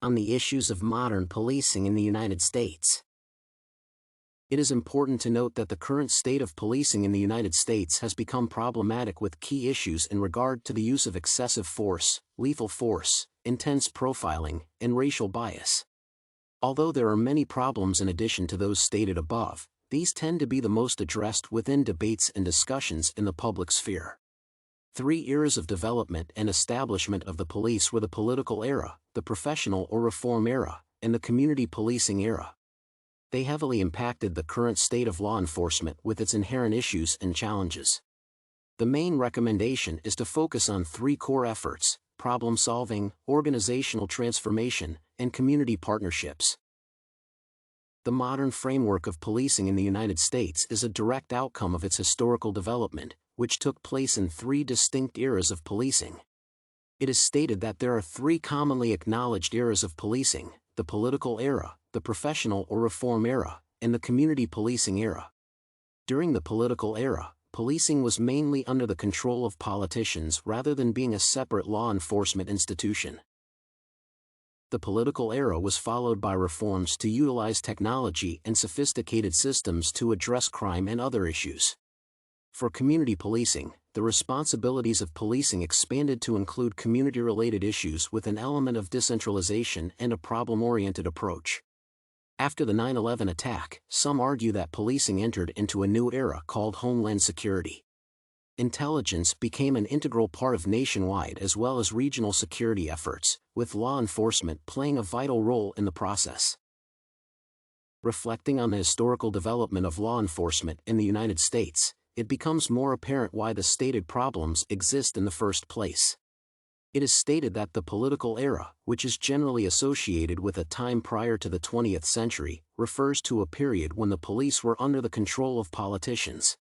on the issues of modern policing in the United States. It is important to note that the current state of policing in the United States has become problematic with key issues in regard to the use of excessive force, lethal force, intense profiling, and racial bias. Although there are many problems in addition to those stated above, these tend to be the most addressed within debates and discussions in the public sphere. 3 eras of development and establishment of the police were the political era, the professional or reform era, and the community policing era. They heavily impacted the current state of law enforcement with its inherent issues and challenges. The main recommendation is to focus on 3 core efforts: problem solving, organizational transformation, and community partnerships. The modern framework of policing in the United States is a direct outcome of its historical development, which took place in 3 distinct eras of policing. It is stated that there are 3 commonly acknowledged eras of policing: the political era, the professional or reform era, and the community policing era. During the political era, policing was mainly under the control of politicians rather than being a separate law enforcement institution. The political era was followed by reforms to utilize technology and sophisticated systems to address crime and other issues. For community policing, the responsibilities of policing expanded to include community-related issues with an element of decentralization and a problem-oriented approach. After the 9/11 attack, some argue that policing entered into a new era called Homeland Security. Intelligence became an integral part of nationwide as well as regional security efforts, with law enforcement playing a vital role in the process. Reflecting on the historical development of law enforcement in the United States, it becomes more apparent why the stated problems exist in the first place. It is stated that the political era, which is generally associated with a time prior to the 20th century, refers to a period when the police were under the control of politicians.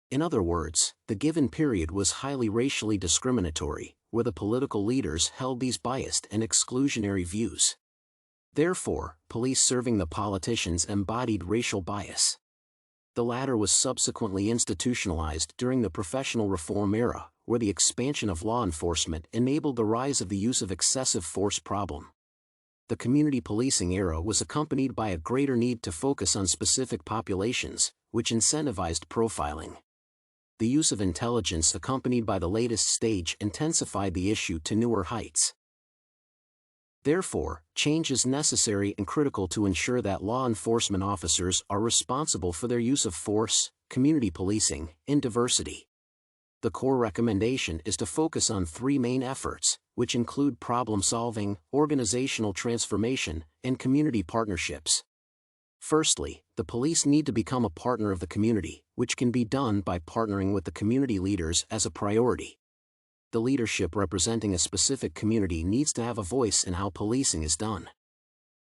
In other words, the given period was highly racially discriminatory, where the political leaders held these biased and exclusionary views. Therefore, police serving the politicians embodied racial bias. The latter was subsequently institutionalized during the professional reform era, where the expansion of law enforcement enabled the rise of the use of excessive force problem. The community policing era was accompanied by a greater need to focus on specific populations, which incentivized profiling. The use of intelligence accompanied by the latest stage intensified the issue to newer heights. Therefore, change is necessary and critical to ensure that law enforcement officers are responsible for their use of force, community policing, and diversity. The core recommendation is to focus on 3 main efforts, which include problem solving, organizational transformation, and community partnerships. Firstly, the police need to become a partner of the community, which can be done by partnering with the community leaders as a priority. The leadership representing a specific community needs to have a voice in how policing is done.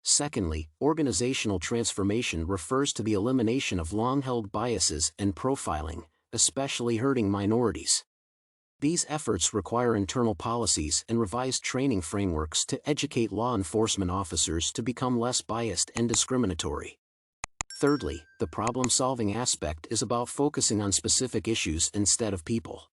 Secondly, organizational transformation refers to the elimination of long-held biases and profiling, especially hurting minorities. These efforts require internal policies and revised training frameworks to educate law enforcement officers to become less biased and discriminatory. Thirdly, the problem-solving aspect is about focusing on specific issues instead of people.